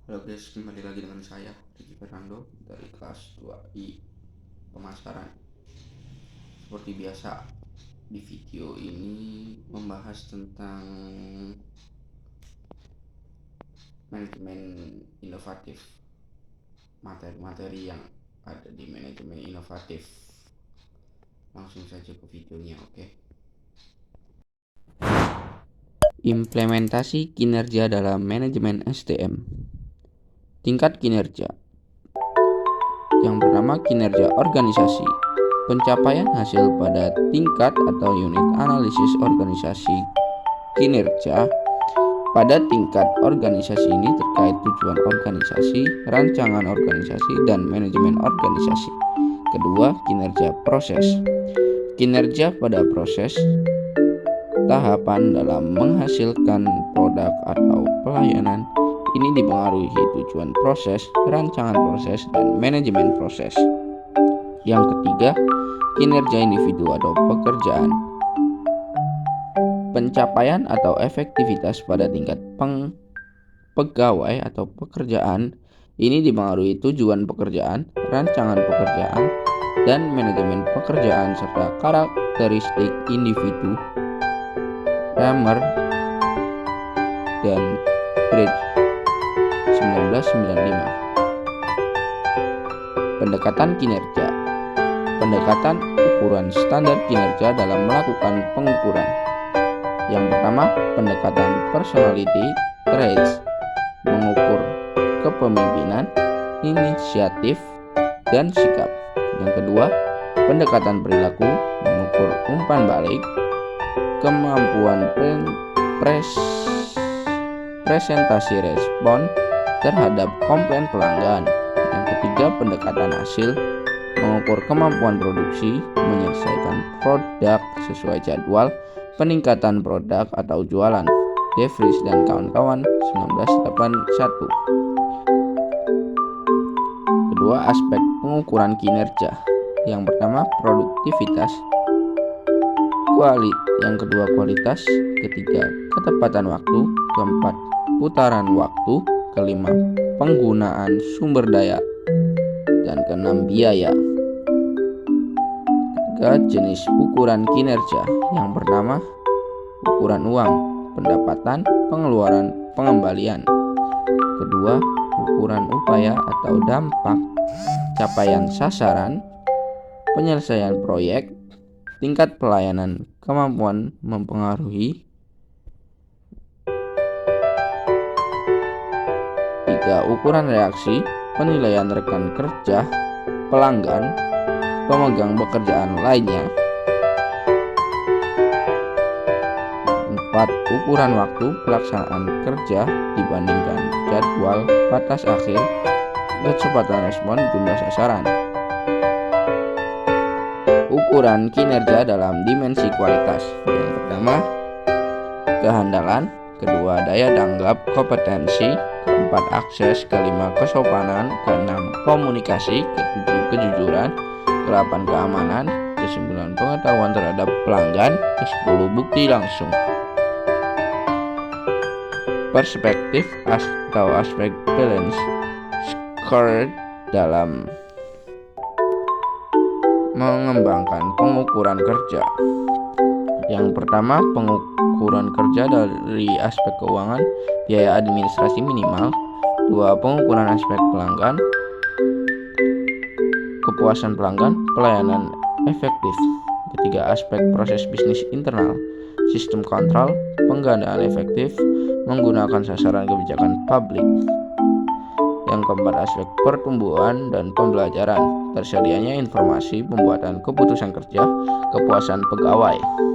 Halo guys, kembali lagi dengan saya Ricky Fernando dari kelas 2I Pemasaran. Seperti biasa, di video ini membahas tentang manajemen inovatif, materi-materi yang ada di manajemen inovatif. Langsung saja ke videonya, oke? Implementasi kinerja dalam manajemen SDM. Tingkat kinerja. Yang pertama, kinerja organisasi. Pencapaian hasil pada tingkat atau unit analisis organisasi kinerja pada tingkat organisasi ini terkait tujuan organisasi, rancangan organisasi, dan manajemen organisasi. Kedua, kinerja proses. Kinerja pada proses tahapan dalam menghasilkan produk atau pelayanan ini dipengaruhi tujuan proses, rancangan proses, dan manajemen proses. Yang ketiga, kinerja individu atau pekerjaan. Pencapaian atau efektivitas pada tingkat pegawai atau pekerjaan ini dipengaruhi tujuan pekerjaan, rancangan pekerjaan, dan manajemen pekerjaan serta karakteristik individu. Kramer dan Bridge 1995. Pendekatan kinerja. Pendekatan ukuran standar kinerja dalam melakukan pengukuran. Yang pertama, pendekatan personality traits, mengukur kepemimpinan, inisiatif, dan sikap. Yang kedua, pendekatan perilaku, mengukur umpan balik, kemampuan presentasi respon terhadap komplain pelanggan. Yang ketiga, pendekatan hasil, mengukur kemampuan produksi, menyelesaikan produk sesuai jadwal, peningkatan produk atau jualan. De Vries dan kawan-kawan 1981. Kedua, aspek pengukuran kinerja. Yang pertama, produktivitas. Yang kedua, kualitas. Ketiga, ketepatan waktu. Keempat, putaran waktu. Kelima, penggunaan sumber daya. Dan keenam, biaya. Ketiga, jenis ukuran kinerja. Yang pertama, ukuran uang, pendapatan, pengeluaran, pengembalian. Kedua, ukuran upaya atau dampak, capaian sasaran, penyelesaian proyek, tingkat pelayanan, kemampuan mempengaruhi. Tiga, ukuran reaksi, penilaian rekan kerja, pelanggan, pemegang pekerjaan lainnya. Empat, ukuran waktu pelaksanaan kerja dibandingkan jadwal, batas akhir, kecepatan respon, jumlah sasaran. Ukuran kinerja dalam dimensi kualitas. Yang pertama, kehandalan. Kedua, daya tanggap, kompetensi. Keempat, akses. Kelima, kesopanan. Keenam, komunikasi. Ketujuh, kejujuran. Kedelapan, keamanan. Kesembilan, pengetahuan terhadap pelanggan. Kesepuluh, bukti langsung. Perspektif atau aspek balance score dalam mengembangkan pengukuran kerja. Yang pertama, pengukuran kerja dari aspek keuangan, biaya administrasi minimal. Dua, pengukuran aspek pelanggan, kepuasan pelanggan, pelayanan efektif. Ketiga, aspek proses bisnis internal, sistem kontrol, penggandaan efektif, menggunakan sasaran kebijakan publik. Yang keempat, aspek pertumbuhan dan pembelajaran, tersedianya informasi, pembuatan keputusan kerja, kepuasan pegawai.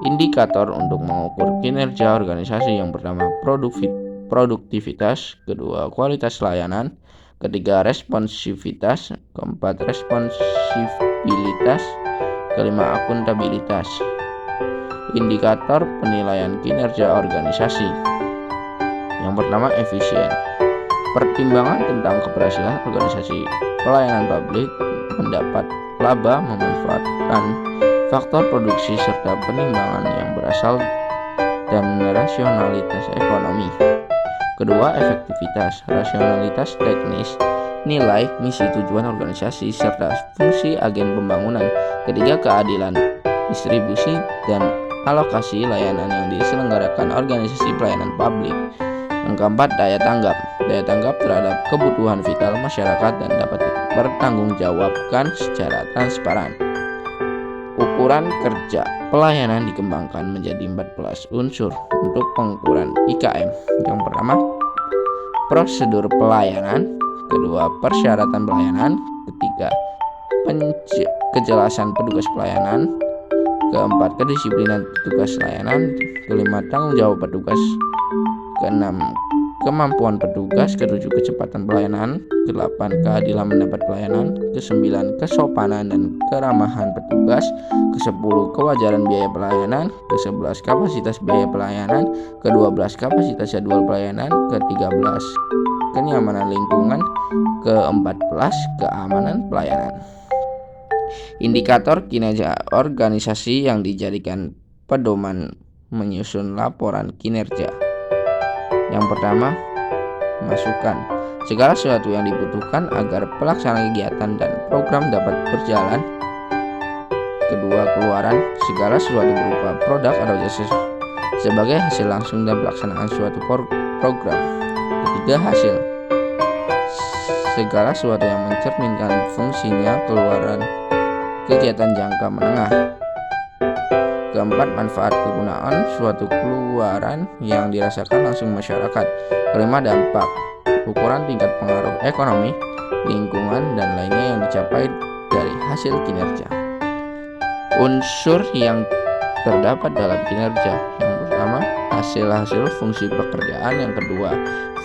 Indikator untuk mengukur kinerja organisasi. Yang pertama, produktivitas. Kedua, kualitas layanan. Ketiga, responsivitas. Keempat, responsibilitas. Kelima, akuntabilitas. Indikator penilaian kinerja organisasi. Yang pertama, efisien. Pertimbangan tentang keberhasilan organisasi pelayanan publik, mendapat laba, memanfaatkan faktor produksi serta penimbangan yang berasal dan rasionalitas ekonomi. Kedua, efektivitas, rasionalitas teknis, nilai, misi, tujuan organisasi, serta fungsi agen pembangunan. Ketiga, keadilan, distribusi dan alokasi layanan yang diselenggarakan organisasi pelayanan publik. Yang keempat, daya tanggap terhadap kebutuhan vital masyarakat dan dapat dipertanggungjawabkan secara transparan. Ukuran kerja pelayanan dikembangkan menjadi 14 unsur untuk pengukuran IKM. Yang pertama, prosedur pelayanan. Kedua, persyaratan pelayanan. Ketiga, kejelasan petugas pelayanan. Keempat, kedisiplinan petugas layanan. Kelima, tanggung jawab petugas. Keenam, kemampuan petugas. Ketujuh, kecepatan pelayanan. Kedelapan, keadilan mendapat pelayanan. Kesembilan, kesopanan dan keramahan petugas. Kesepuluh, kewajaran biaya pelayanan. Kesebelas, kapasitas biaya pelayanan. Kedua-belas, kapasitas jadwal pelayanan. Ke-13, kenyamanan lingkungan. Ke-14, keamanan pelayanan. Indikator kinerja organisasi yang dijadikan pedoman menyusun laporan kinerja. Yang pertama, masukan. Segala sesuatu yang dibutuhkan agar pelaksanaan kegiatan dan program dapat berjalan. Kedua, keluaran. Segala sesuatu berupa produk atau jasa sebagai hasil langsung dan pelaksanaan suatu program. Ketiga, hasil. Segala sesuatu yang mencerminkan fungsinya keluaran kegiatan jangka menengah. Keempat, manfaat kegunaan suatu keluaran yang dirasakan langsung masyarakat. Kelima, dampak. Ukuran tingkat pengaruh ekonomi, lingkungan, dan lainnya yang dicapai dari hasil kinerja. Unsur yang terdapat dalam kinerja. Yang pertama, hasil-hasil fungsi pekerjaan. Yang kedua,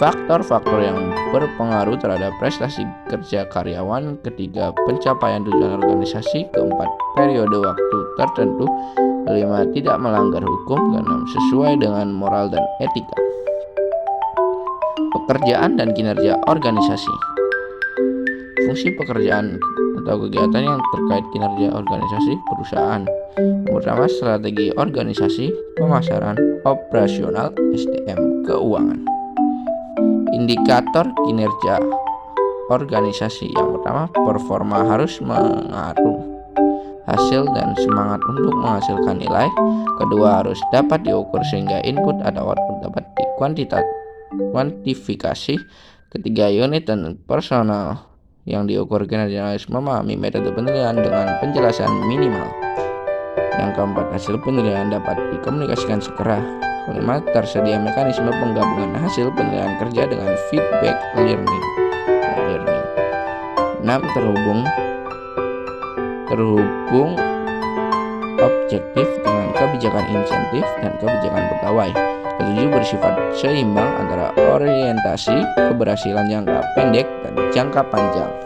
faktor-faktor yang berpengaruh terhadap prestasi kerja karyawan. Ketiga, pencapaian tujuan organisasi. Keempat, periode waktu tertentu. Kelima, tidak melanggar hukum. Keenam, sesuai dengan moral dan etika. Pekerjaan dan kinerja organisasi. Fungsi pekerjaan atau kegiatan yang terkait kinerja organisasi perusahaan. Yang pertama, strategi organisasi, pemasaran, operasional, SDM, keuangan. Indikator kinerja organisasi. Yang pertama, performa harus mengaruh hasil dan semangat untuk menghasilkan nilai. Kedua, harus dapat diukur sehingga input atau output dapat kuantifikasi. Ketiga, unit dan personal yang diukur kinerja harus memahami metode penilaian dengan penjelasan minimal. Yang keempat, hasil penilaian dapat dikomunikasikan segera. Kelima, tersedia mekanisme penggabungan hasil penilaian kerja dengan feedback learning. 6, terhubung objektif dengan kebijakan insentif dan kebijakan pegawai. Ketujuh, bersifat seimbang antara orientasi keberhasilan jangka pendek dan jangka panjang.